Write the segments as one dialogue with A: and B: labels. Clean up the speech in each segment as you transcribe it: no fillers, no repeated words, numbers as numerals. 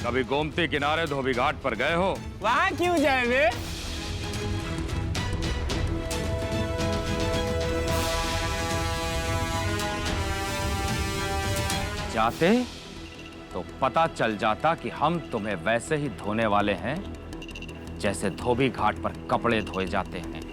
A: कभी गोमती किनारे धोबी घाट पर गए हो?
B: वहाँ क्यों जाए वे?
A: जाते तो पता चल जाता कि हम तुम्हें वैसे ही धोने वाले हैं जैसे धोबी घाट पर कपड़े धोए जाते हैं।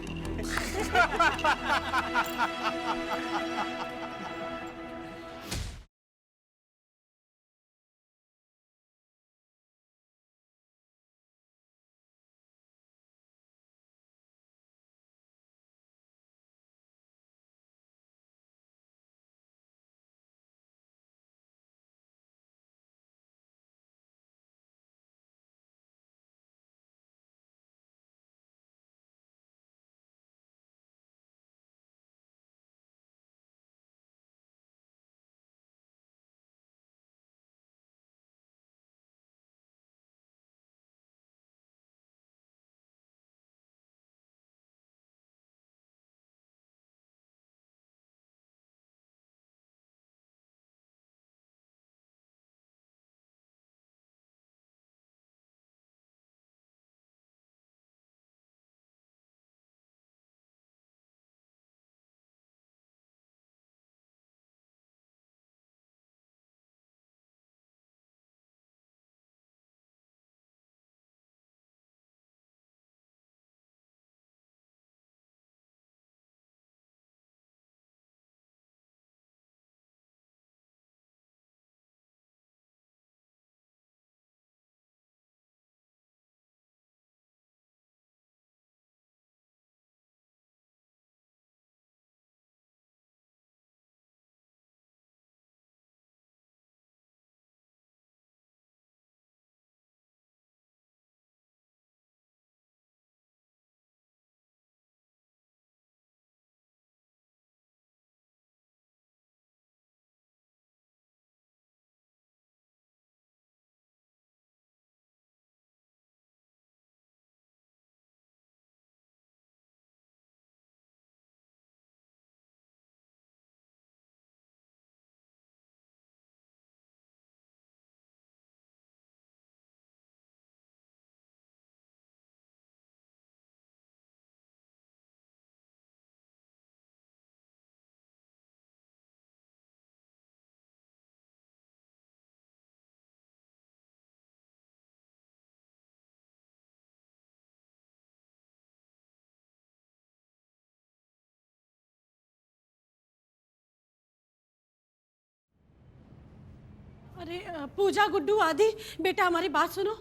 C: अरे पूजा, गुड्डू, आदि, बेटा हमारी बात सुनो।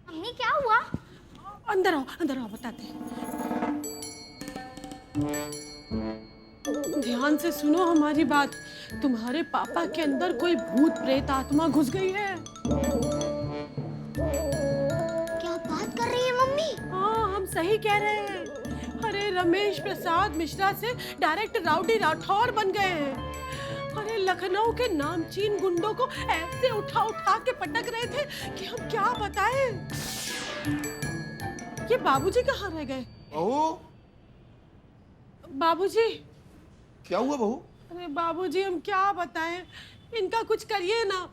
D: मम्मी क्या हुआ?
C: अंदर आओ बताते हैं। ध्यान से सुनो हमारी बात। तुम्हारे पापा के अंदर कोई भूत प्रेत आत्मा घुस गई है।
D: क्या बात कर रही है मम्मी?
C: हाँ, हम सही कह रहे हैं। अरे रमेश प्रसाद मिश्रा से डायरेक्ट राउडी राठौर बन गए हैं। अरे लखनऊ के नामचीन गुंडों को ऐसे उठा उठा के पटक रहे थे कि हम क्या बताएं। ये बाबूजी कहाँ रह गए?
E: बहू,
C: बाबूजी।
E: क्या हुआ बहू?
C: अरे बाबूजी हम क्या बताएं, इनका कुछ करिए ना।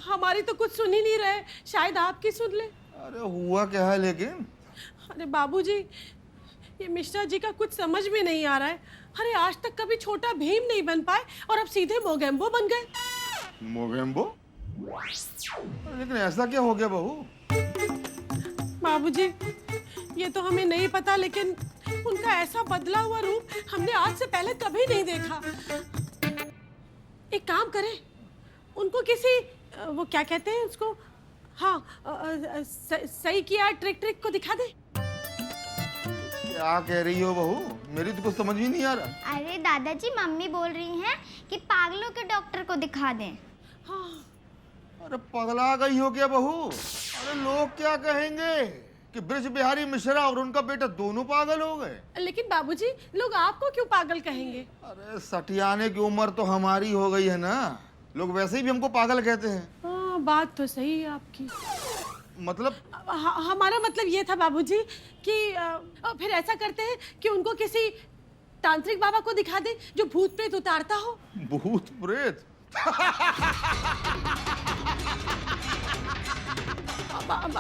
C: हमारी तो कुछ सुन ही नहीं रहे, शायद आपकी सुन ले।
E: अरे हुआ क्या है लेकिन?
C: अरे बाबूजी, ये मिश्रा जी का कुछ समझ में नहीं आ रहा है। अरे आज तक कभी छोटा भीम नहीं बन पाए और अब सीधे मोगेम्बो बन गए।
E: मोगेम्बो? लेकिन ऐसा क्या हो गया बहू?
C: बाबूजी ये तो हमें नहीं पता, लेकिन उनका ऐसा बदला हुआ रूप हमने आज से पहले कभी नहीं देखा। एक काम करें, उनको किसी वो क्या कहते हैं उसको, हाँ सही किया ट्रिक को दिखा दे।
E: क्या कह रही हो बहू? मेरी तो कुछ समझ ही नहीं आ रहा।
D: अरे दादाजी, मम्मी बोल रही हैं कि पागलों के डॉक्टर को दिखा दें।
C: हाँ।
E: अरे पगला गई हो क्या बहू? अरे लोग क्या कहेंगे कि ब्रज बिहारी मिश्रा और उनका बेटा दोनों पागल हो गए।
C: लेकिन बाबूजी लोग आपको क्यों पागल कहेंगे? अरे
E: सठियाने की उम्र तो हमारी हो गई है ना, लोग वैसे ही भी हमको पागल कहते हैं।
C: हाँ बात तो सही है आपकी।
E: मतलब
C: हमारा मतलब ये था बाबूजी कि फिर ऐसा करते हैं कि उनको किसी तांत्रिक बाबा को दिखा दे जो भूत प्रेत उतारता हो।
E: भूत प्रेत?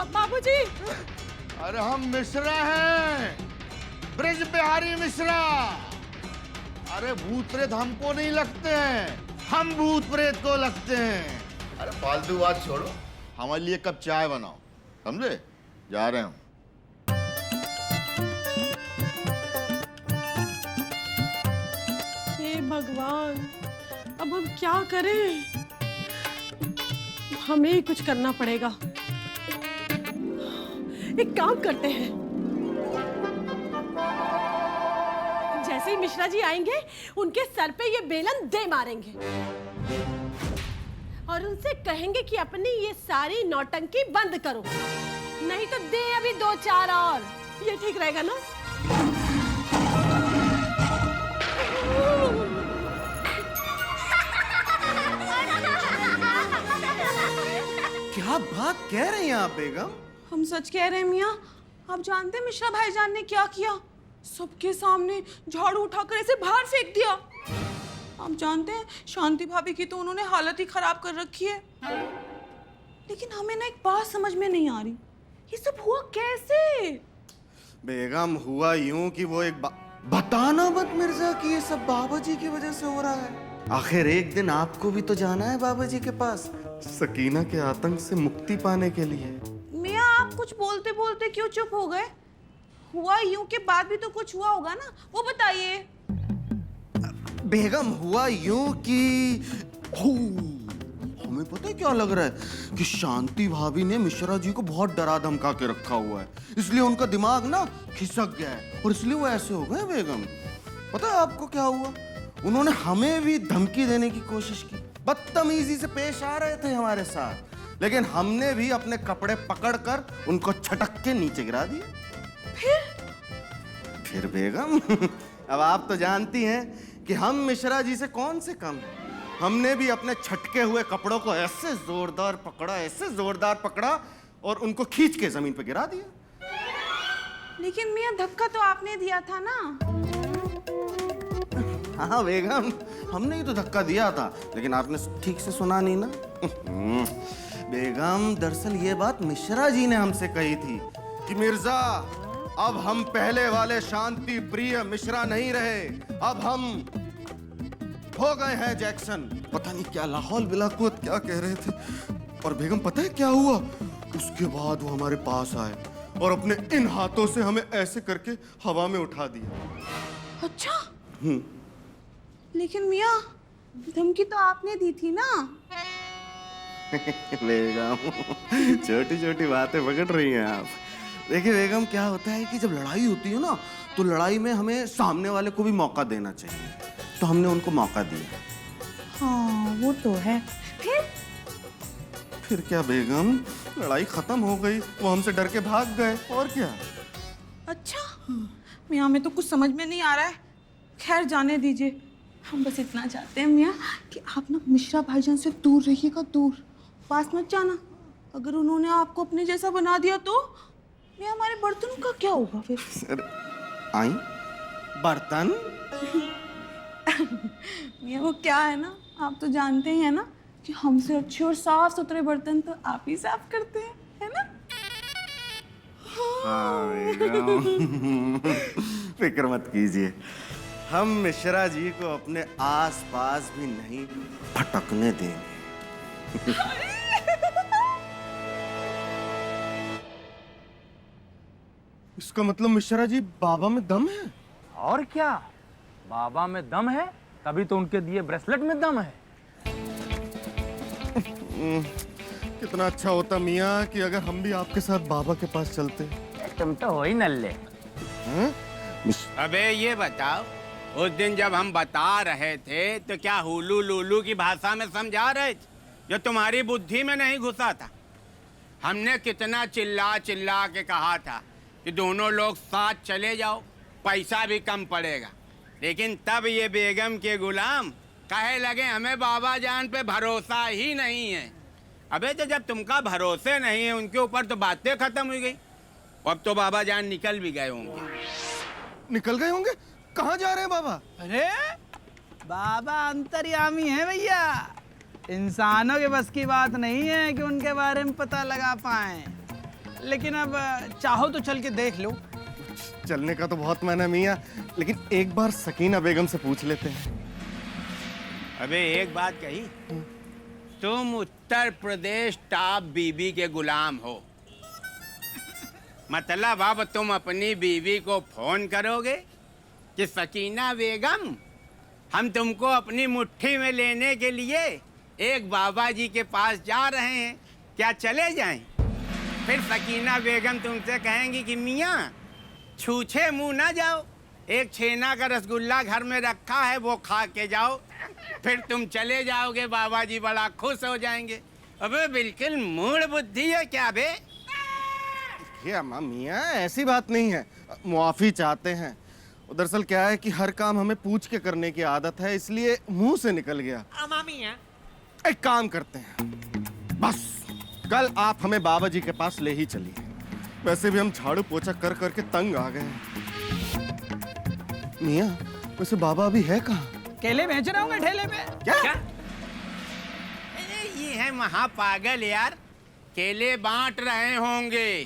C: बाबूजी।
E: अरे हम मिश्रा हैं, ब्रिज बिहारी मिश्रा। अरे भूत प्रेत हमको नहीं लगते हैं, हम भूत प्रेत को लगते हैं। अरे फालतू बात छोड़ो, हमारे लिए कप चाय बनाओ, समझे? जा रहे हम।
C: हे भगवान, अब हम क्या करें? हमें ही कुछ करना पड़ेगा। एक काम करते हैं, जैसे ही मिश्रा जी आएंगे उनके सर पे ये बेलन दे मारेंगे और उनसे कहेंगे कि अपनी ये सारी नौटंकी बंद करो, नहीं तो दे अभी 2-4 और। ये ठीक रहेगा ना?
B: क्या बात कह रही हैं आप बेगम?
F: हम सच कह रहे हैं मियाँ। आप जानते हैं मिश्रा भाईजान ने क्या किया? सबके सामने झाड़ू उठाकर ऐसे बाहर फेंक दिया। आप जानते हैं शांति भाभी की तो उन्होंने हालत ही खराब कर रखी है। लेकिन हमें ना एक बात समझ में नहीं आ रही, ये सब हुआ कैसे?
B: बेगम हुआ यूं कि वो एक बताना मत मिर्जा कि ये सब बाबा जी की वजह से हो रहा है। आखिर एक दिन आपको भी तो जाना है बाबा जी के पास, सकीना के आतंक से मुक्ति पाने के लिए।
F: मियाँ आप कुछ बोलते बोलते क्यों चुप हो गए? हुआ यूं के बाद भी तो कुछ हुआ होगा ना, वो बताइए।
B: बेगम हुआ यूं कि हमें पता है क्या लग रहा है कि शांति भाभी ने मिश्रा जी को बहुत डरा धमका के रखा हुआ है, इसलिए उनका दिमाग ना खिसक गया है और इसलिए वो ऐसे हो गए। बेगम पता है आपको क्या हुआ? उन्होंने हमें भी धमकी देने की कोशिश की, बदतमीजी से पेश आ रहे थे हमारे साथ, लेकिन हमने भी अपने कपड़े पकड़कर उनको छटक के नीचे गिरा दिया। फिर बेगम अब आप तो जानती हैं कि हम मिश्रा जी से कौन से कम हैं। हमने भी अपने छटके हुए कपड़ों को ऐसे जोरदार पकड़ा और उनको खींच के जमीन पे गिरा दिया।
F: लेकिन मियाँ धक्का तो आपने दिया था ना?
B: हाँ बेगम, हमने ही तो धक्का दिया था, लेकिन आपने ठीक से सुना नहीं ना। बेगम दरअसल ये बात मिश्रा जी ने हमसे कही थी कि मिर्जा अब हम पहले वाले शांति प्रिय मिश्रा नहीं रहे, अब हम हो गए हैं जैक्सन। पता नहीं क्या लाहौल बिलाकुत क्या कह रहे थे। और बेगम पता है क्या हुआ? उसके बाद वो हमारे पास आए और अपने इन हाथों से हमें ऐसे करके हवा में उठा दिया।
F: अच्छा। लेकिन मियाँ धमकी तो आपने दी थी ना?
B: बेगम छोटी छोटी बातें पकड़ रही हैं आप। देखिए बेगम क्या होता है कि जब लड़ाई होती है ना, तो लड़ाई में हमें सामने वाले को भी मौका देना चाहिए, तो हमने उनको मौका दिया।
F: हाँ वो तो है।
B: फिर क्या बेगम, लड़ाई खत्म हो गई, वो हमसे डर के भाग गए, और क्या।
F: अच्छा मियाँ हमें तो कुछ समझ में नहीं आ रहा है। खैर जाने दीजिए, हम बस इतना चाहते हैं मियाँ कि आप ना मिश्रा भाईजान से दूर रहिएगा, दूर, पास मत जाना। अगर उन्होंने आपको अपने जैसा बना दिया तो मियाँ हमारे बर्तनों का क्या होगा फिर?
B: सर आई बर्तन
F: मियाँ वो क्या है ना, आप तो जानते ही हैं ना कि हमसे अच्छे और साफ सुथरे बर्तन तो आप ही साफ करते हैं, है ना?
B: हाँ बेगम फिक्र मत कीजिए, हम मिश्रा जी को अपने आसपास भी नहीं भटकने देंगे। इसका मतलब मिश्रा जी बाबा में दम है?
A: और क्या, बाबा में दम है, तभी तो उनके दिए ब्रेसलेट में दम है।
B: कितना अच्छा होता मियाँ कि अगर हम भी आपके साथ बाबा के पास चलते।
A: तुम तो हो ही नल्ले।
G: अबे ये बताओ, उस दिन जब हम बता रहे थे तो क्या हुलू लुलू की भाषा में समझा रहे थे, जो तुम्हारी बुद्धि में नहीं घुसा था? हमने कितना चिल्ला चिल्ला के कहा था कि दोनों लोग साथ चले जाओ, पैसा भी कम पड़ेगा, लेकिन तब ये बेगम के गुलाम कहे लगे हमें बाबा जान पे भरोसा ही नहीं है। अबे तो जब तुमका भरोसे नहीं है उनके ऊपर तो बातें खत्म हो गई। अब तो बाबा जान निकल भी गए होंगे।
B: निकल गए होंगे? कहाँ जा रहे हैं बाबा?
H: अरे बाबा अंतर्यामी है भैया, इंसानों के बस की बात नहीं है कि उनके बारे में पता लगा पाए। लेकिन अब चाहो तो चल के देख लो।
B: चलने का तो बहुत मन है मियाँ, लेकिन एक बार सकीना बेगम से पूछ लेते हैं।
G: अबे एक बात कही, तुम उत्तर प्रदेश टॉप बीबी के गुलाम हो, मतलब अब तुम अपनी बीवी को फोन करोगे कि सकीना बेगम, हम तुमको अपनी मुट्ठी में लेने के लिए एक बाबा जी के पास जा रहे हैं, क्या चले जाएं? फिर सकीना बेगम तुमसे कहेंगी कि मियाँ छूछे मुंह ना जाओ, एक छेना का रसगुल्ला घर में रखा है वो खा के जाओ, फिर तुम चले जाओगे, बाबा जी बड़ा खुश हो जाएंगे। अबे बिल्कुल मूड बुद्धि है क्या बे?
B: ये अम्मा मियाँ ऐसी बात नहीं है, मुआफी चाहते हैं। दरअसल क्या है कि हर काम हमें पूछ के करने की आदत है, इसलिए मुंह से निकल गया। एक काम करते हैं, बस कल आप हमें बाबा जी के पास ले ही चलिए। वैसे भी हम झाड़ू पोछा कर करके तंग आ गए हैं। मियाँ वैसे बाबा अभी है कहाँ?
H: केले बेच रहे होंगे ठेले पे।
B: क्या?
G: ये है महापागल यार, केले बांट रहे होंगे।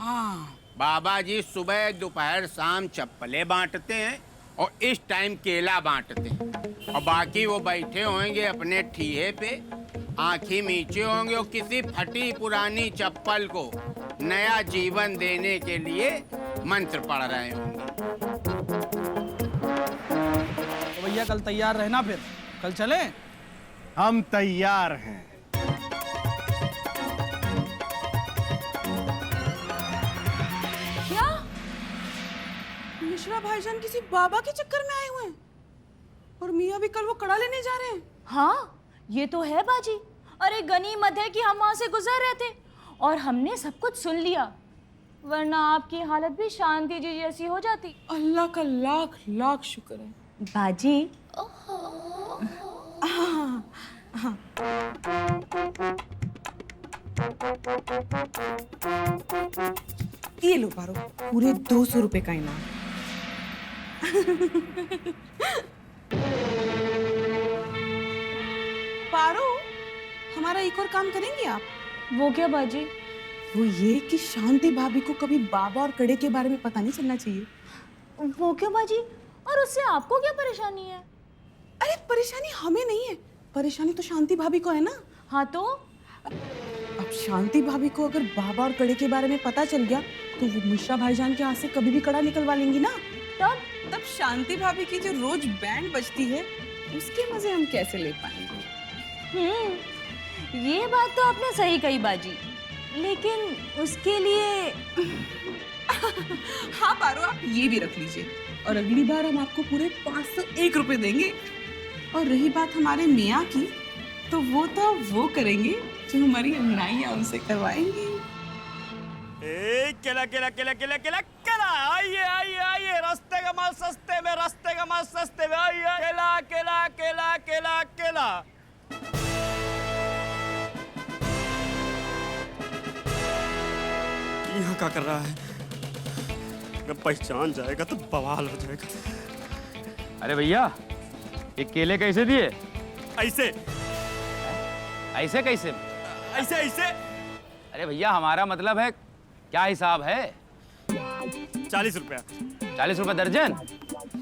G: बाबा जी सुबह दोपहर शाम चप्पलें बांटते हैं और इस टाइम केला बांटते हैं, और बाकी वो बैठे होंगे अपने ठीहे पे, आंखें मीचे होंगे और किसी फटी पुरानी चप्पल को नया जीवन देने के लिए मंत्र पढ़ रहे होंगे।
H: तो भैया कल तैयार रहना, फिर कल चले।
B: हम तैयार हैं।
F: क्या मिश्रा भाईजान किसी बाबा के चक्कर में आए हुए हैं और मियाँ भी कल वो कड़ा लेने जा रहे हैं?
I: हाँ ये तो है बाजी। अरे गनीमत है कि हम वहां से गुजर रहे थे और हमने सब कुछ सुन लिया, वरना आपकी हालत भी शांति जी जैसी हो जाती।
F: अल्लाह का लाख लाख शुक्र है
I: बाजी।
F: ये लो पारो, पूरे 200 रुपए का इनाम। पारो, हमारा एक और काम करेंगे आप?
I: वो क्या बाजी?
F: वो ये कि शांति भाभी को कभी बाबा और कड़े के बारे में पता नहीं चलना चाहिए।
I: वो क्या बाजी? और उससे आपको क्या परेशानी है?
F: अरे परेशानी हमें नहीं है, परेशानी तो शांति भाभी को है ना।
I: हाँ तो
F: अब शांति भाभी को अगर बाबा और कड़े के बारे में पता चल गया तो वो मिश्रा भाईजान के हाथ से कभी भी कड़ा निकलवा लेंगी ना। तब शांति भाभी की जो रोज बैंड बजती है उसके मजे हम कैसे ले पाएंगे?
I: ये बात तो आपने सही कही बाजी, लेकिन उसके लिए
F: हाँ पारो, आप ये भी रख लीजिए और अगली बार हम आपको पूरे 501 रुपए देंगे। और रही बात हमारे मियाँ की, तो वो करेंगे जो हमारी अन्नाइयाँ उनसे करवाएंगी।
H: केला केला केला केला केला केला, आइए आइए आइए, रास्ते का माल सस्ते में, रास्ते का माल सस्ते में, आइए। केला केला केला केला केला।
J: यहाँ क्या कर रहा है? अगर पहचान जाएगा तो बवाल हो जाएगा।
A: अरे भैया ये केले कैसे दिए?
J: ऐसे
A: ऐसे कैसे?
J: ऐसे ऐसे।
A: अरे भैया हमारा मतलब है क्या हिसाब है?
J: 40 रुपया।
A: 40 रुपए दर्जन?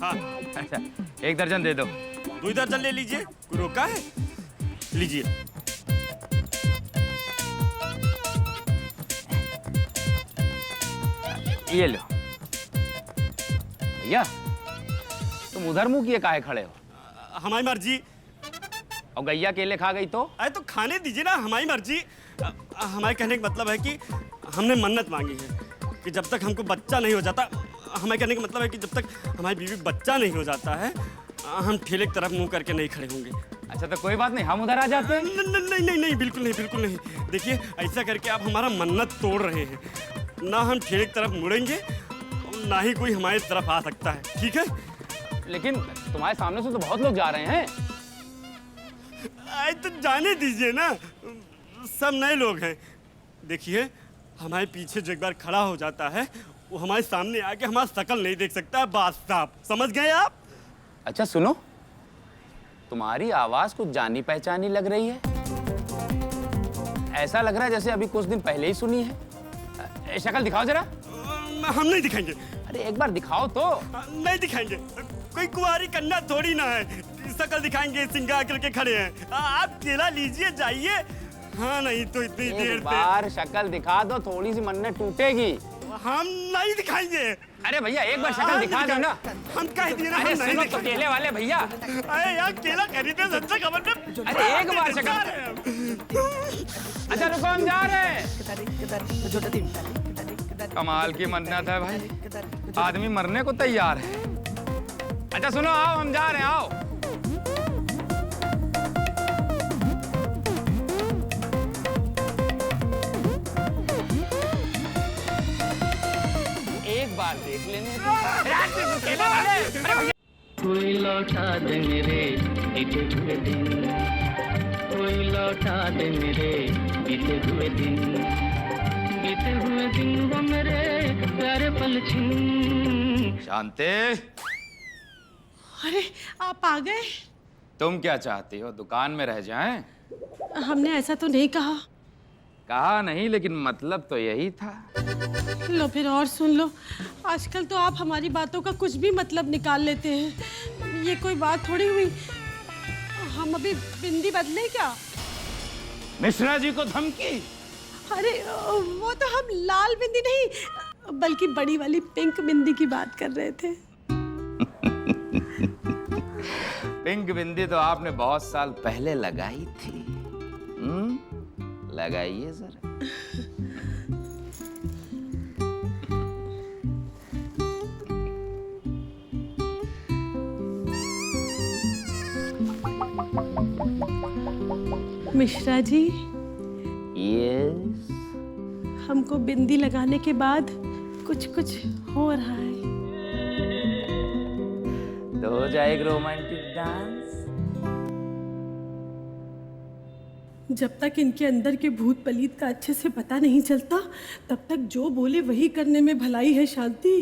J: हाँ।
A: अच्छा 1 दर्जन दे दो।
J: 2 दर्जन ले लीजिए, कोई रोका है? लीजिए।
A: ये लो। भैया तुम उधर मुंह किए काहे खड़े हो?
J: हमारी मर्जी।
A: और गैया केले खा गई तो?
J: अरे तो खाने दीजिए ना, हमारी मर्जी। हमारे कहने का मतलब है कि हमने मन्नत मांगी है कि जब तक हमको बच्चा नहीं हो जाता, हमारे कहने का मतलब है कि जब तक हमारी बीवी बच्चा नहीं हो जाता है, हम ठेले की तरफ मुंह करके नहीं खड़े होंगे।
A: अच्छा तो कोई बात नहीं, हम उधर आ जाते हैं।
J: नहीं नहीं नहीं, बिल्कुल नहीं, बिल्कुल नहीं। देखिए ऐसा करके आप हमारा मन्नत तोड़ रहे हैं। ना हम ठेले की तरफ मुड़ेंगे, ना ही कोई हमारी तरफ आ सकता है, ठीक है?
A: लेकिन तुम्हारे सामने से तो बहुत लोग जा रहे हैं।
J: तो जाने दीजिए ना, सब नए लोग हैं। देखिए हमारे पीछे जो एक बार खड़ा हो जाता है वो हमारे सामने आके हमारा शकल नहीं देख सकता है। बात साहब समझ गए आप?
A: अच्छा सुनो, तुम्हारी आवाज कुछ जानी पहचानी लग रही है। ऐसा लग रहा है जैसे अभी कुछ दिन पहले ही सुनी है। शक्ल दिखाओ जरा।
J: हम नहीं दिखाएंगे।
A: अरे एक बार दिखाओ तो।
J: नहीं दिखाएंगे, कोई कुंवारी कन्या थोड़ी ना है, शक्ल दिखाएंगे सिंगार करके खड़े हैं। आप केला लीजिए जाइए। हाँ नहीं तो इतनी देर
A: एक बार शक्ल दिखा दो, थोड़ी सी मन्नत टूटेगी।
J: हम नहीं दिखाएंगे।
A: अरे भैया एक बार शक्ल दिखा दो ना।
J: हम कह दिए ना,
A: अरे
J: हम नहीं
A: सुनो तो केले वाले भैया।
J: अरे यार केला खरीदने से अच्छा खबर में।
A: अरे एक बार शक्ल। अच्छा रुको, हम जा रहे हैं। कमाल की मन्नत है भाई, आदमी मरने को तैयार है। अच्छा सुनो, आओ हम जा रहे हैं, आओ। एक बार देख लेने
K: कोई लौटा दे मेरे बीते हुए दिन, कोई लौटा दे मेरे बीते हुए दिन, बीते हुए दिन वो मेरे प्यारे पल छिन।
A: शांति,
C: अरे आप आ गए।
A: तुम क्या चाहती हो, दुकान में रह जाएं?
C: हमने ऐसा तो नहीं कहा।
A: कहा नहीं, लेकिन मतलब तो यही था।
C: लो फिर और सुन लो, आजकल तो आप हमारी बातों का कुछ भी मतलब निकाल लेते हैं। ये कोई बात थोड़ी हुई। हम अभी बिंदी बदले क्या?
A: मिश्रा जी को धमकी?
C: अरे वो तो हम लाल बिंदी नहीं, बल्कि बड़ी वाली पिंक बिंदी की बात कर रहे थे।
A: पिंक बिंदी तो आपने बहुत साल पहले लगाई थी। लगाइए जरा।
C: मिश्रा जी,
A: यस,
C: हमको बिंदी लगाने के बाद कुछ कुछ हो रहा है।
A: तो हो जाए एक रोमांटिक डांस।
C: जब तक इनके अंदर के भूत पलीत का अच्छे से पता नहीं चलता, तब तक जो बोले वही करने में भलाई है। शांति,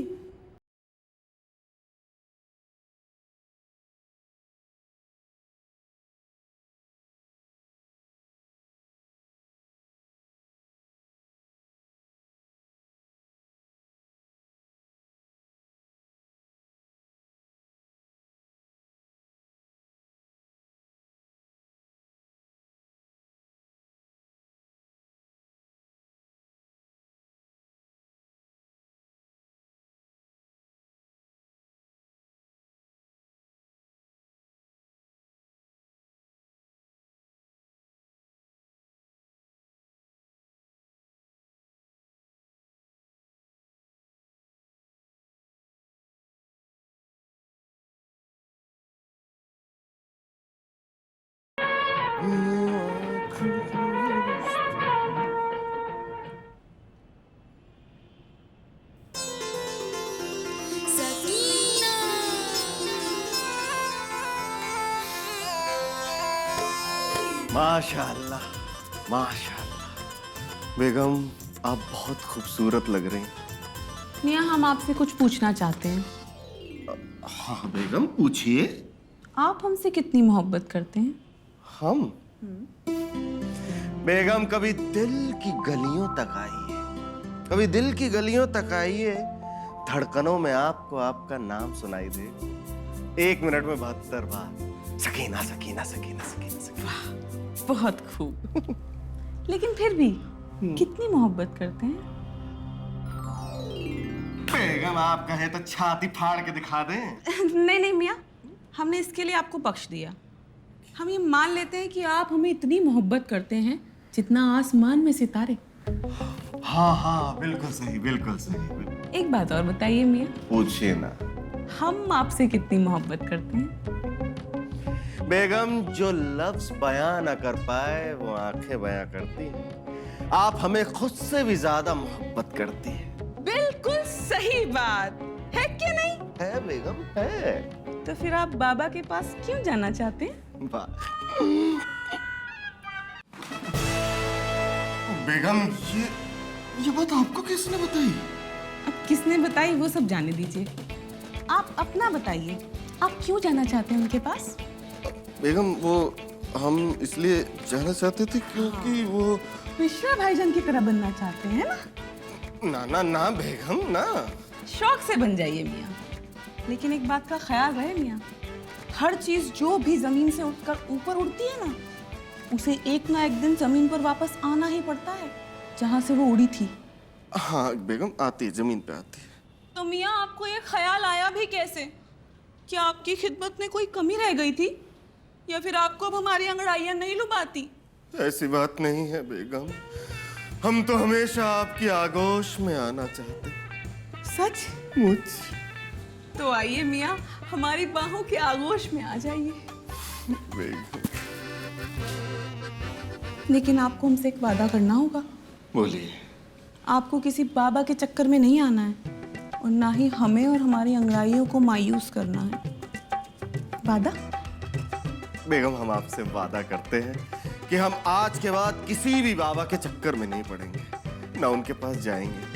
B: माशाअल्लाह, माशाअल्लाह। बेगम, आप बहुत खूबसूरत लग रही हैं।
F: मियाँ, हम आपसे कुछ पूछना चाहते हैं।
B: हाँ बेगम, पूछिए।
F: आप हमसे कितनी मोहब्बत करते हैं?
B: हम? बेगम, कभी दिल की गलियों तक आइए, कभी दिल की गलियों तक आइए, धड़कनों में आपको आपका नाम सुनाई दे। 1 मिनट में 72 बार सकीना सकीना सकीना सकीना सकीना।
F: बहुत खूब। लेकिन फिर भी कितनी मोहब्बत करते हैं?
B: बेगम, आप कहें तो छाती फाड़ के दिखा दें।
F: नहीं नहीं मियाँ, हमने इसके लिए आपको बख्श दिया। हम ये मान लेते हैं कि आप हमें इतनी मोहब्बत करते हैं जितना आसमान में सितारे।
B: हाँ हाँ, बिल्कुल सही, बिल्कुल सही, बिल्कुल।
F: एक बात और बताइए मियाँ,
B: पूछिए ना।
F: हम आपसे कितनी मोहब्बत करते हैं?
B: बेगम, जो लफ्ज बयां ना कर पाए वो आंखें बयां करती हैं। आप हमें खुद से भी ज्यादा मोहब्बत करती हैं।
F: बिल्कुल सही बात है कि नहीं?
B: है बेगम, है।
F: तो फिर आप बाबा के पास क्यों जाना चाहते हैं?
B: बेगम, ये बात आपको किसने बताई?
F: अब किसने बताई वो सब जाने दीजिए। आप अपना बताइए, आप क्यों जाना चाहते हैं उनके पास?
B: बेगम, वो हम इसलिए जाना चाहते थे क्योंकि वो
F: मिश्रा भाईजान की तरह बनना चाहते हैं ना?
B: ना ना ना बेगम ना।
F: शौक से बन जाइए मियाँ, लेकिन एक बात का ख्याल रहे मियाँ, हर चीज जो भी जमीन से उठकर ऊपर उड़ती है ना, उसे एक ना एक दिन जमीन पर वापस आना ही पड़ता है जहाँ से वो उड़ी थी।
B: हाँ बेगम, आती है, जमीन पे आती है।
F: तो मियाँ आपको ये ख्याल आया भी कैसे? क्या आपकी खिदमत में कोई कमी रह गई थी, या फिर आपको अब हमारी अंगड़ाइयाँ नहीं लुभाती?
B: ऐसी बात नहीं है बेगम, हम तो हमेशा आपकी आगोश में आना चाहते।
F: सच?
B: मुझ
F: तो आइए मियाँ, हमारी बाहों के आगोश में आ जाइए।
B: बेगम।
F: लेकिन आपको हमसे एक वादा करना होगा।
B: बोलिए।
F: आपको किसी बाबा के चक्कर में नहीं आना है, और ना ही हमें और हमारी अंगड़ाइयों को मायूस करना है। वादा?
B: बेगम, हम आपसे वादा करते हैं कि हम आज के बाद किसी भी बाबा के चक्कर में नहीं पड़ेंगे, ना उनके पास जाएंगे।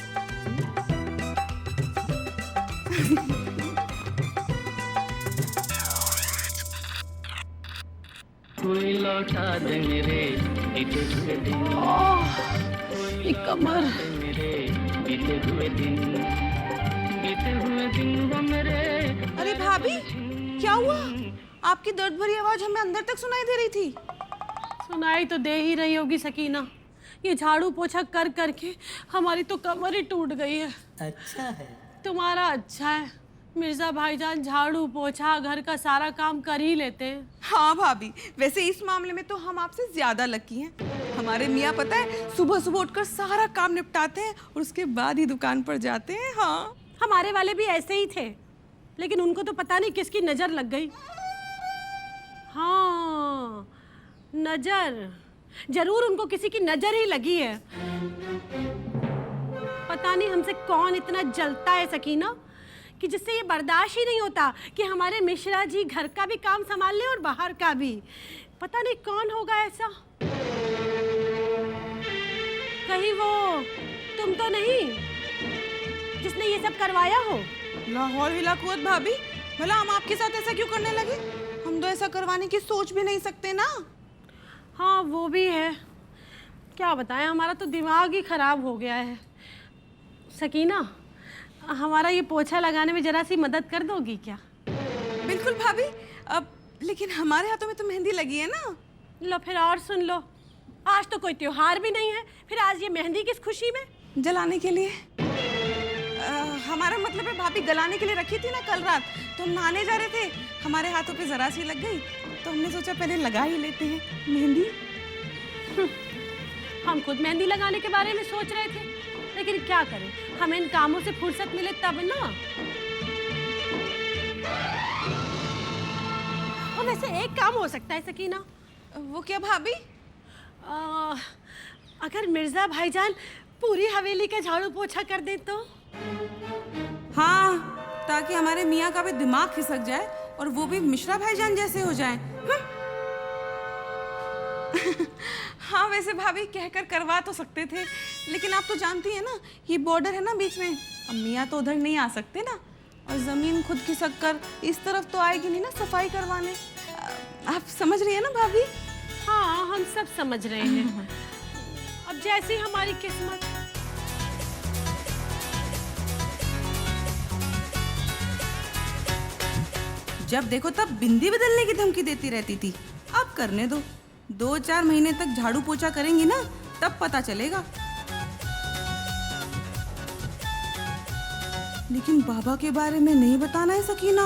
K: कोई लौटा दे मेरे बीते हुए दिन,
C: ये कमर।
K: मेरे बीते हुए दिन, बीते हुए दिन वो मेरे।
F: अरे भाभी, क्या हुआ? आपकी दर्द भरी आवाज हमें अंदर तक सुनाई दे रही थी।
C: सुनाई तो दे ही रही होगी सकीना, ये झाड़ू पोछा कर करके हमारी तो कमर ही टूट गई है।
L: अच्छा है।
C: तुम्हारा अच्छा है, मिर्जा भाईजान झाड़ू पोछा घर का सारा काम कर ही लेते हैं।
F: हाँ भाभी, वैसे इस मामले में तो हम आपसे ज्यादा लकी हैं। हमारे मियाँ पता है, सुबह सुबह उठकर सारा काम निपटाते हैं और उसके बाद ही दुकान पर जाते हैं। हाँ,
C: हमारे वाले भी ऐसे ही थे, लेकिन उनको तो पता नहीं किसकी नजर लग गई। हाँ, नजर जरूर उनको किसी की नजर ही लगी है। पता नहीं हमसे कौन इतना जलता है सकीना, कि जिससे ये बर्दाश्त ही नहीं होता कि हमारे मिश्रा जी घर का भी काम संभाल ले और बाहर का भी। पता नहीं कौन होगा ऐसा। कहीं वो तुम तो नहीं जिसने ये सब करवाया हो?
F: लाहौर विला कुवत भाभी, भला हम आपके साथ ऐसा क्यों करने लगे? हम तो ऐसा करवाने की सोच भी नहीं सकते ना।
C: हाँ वो भी है, क्या बताएं, हमारा तो दिमाग ही खराब हो गया है। सकीना, हमारा ये पोछा लगाने में जरा सी मदद कर दोगी क्या?
F: बिल्कुल भाभी। अब लेकिन हमारे हाथों में तो मेहंदी लगी है ना।
C: लो फिर और सुन लो, आज तो कोई त्योहार भी नहीं है, फिर आज ये मेहंदी किस खुशी में?
F: जलाने के लिए। हमारा मतलब है भाभी, गलाने के लिए रखी थी ना कल रात, तो हम नहाने जा रहे थे, हमारे हाथों पे जरा सी लग गई, तो हमने सोचा पहले लगा ही लेते हैं मेहंदी।
C: हम खुद मेहंदी लगाने के बारे में सोच रहे थे, लेकिन क्या करें, हमें इन कामों से फुर्सत मिले तब ना। और वैसे एक काम हो सकता है सकीना।
F: वो क्या भाभी?
C: अगर मिर्जा भाईजान पूरी हवेली का झाड़ू पोछा कर दे तो?
F: हाँ, ताकि हमारे मियाँ का भी दिमाग खिसक जाए और वो भी मिश्रा भाईजान जैसे हो जाएं। हाँ वैसे भाभी, कहकर करवा तो सकते थे, लेकिन आप तो जानती हैं ना, ये बॉर्डर है ना बीच में, अब मियाँ तो उधर नहीं आ सकते ना, और जमीन खुद खिसक कर इस तरफ तो आएगी नहीं ना सफाई करवाने। आप समझ रही हैं ना भाभी?
C: हाँ हम सब समझ रहे हैं। अब जैसी हमारी किस्मत।
F: जब देखो तब बिंदी बदलने की धमकी देती रहती थी, अब करने दो। 2-4 महीने तक झाड़ू पोछा करेंगी ना, तब पता चलेगा। लेकिन बाबा के बारे में नहीं बताना है सकीना।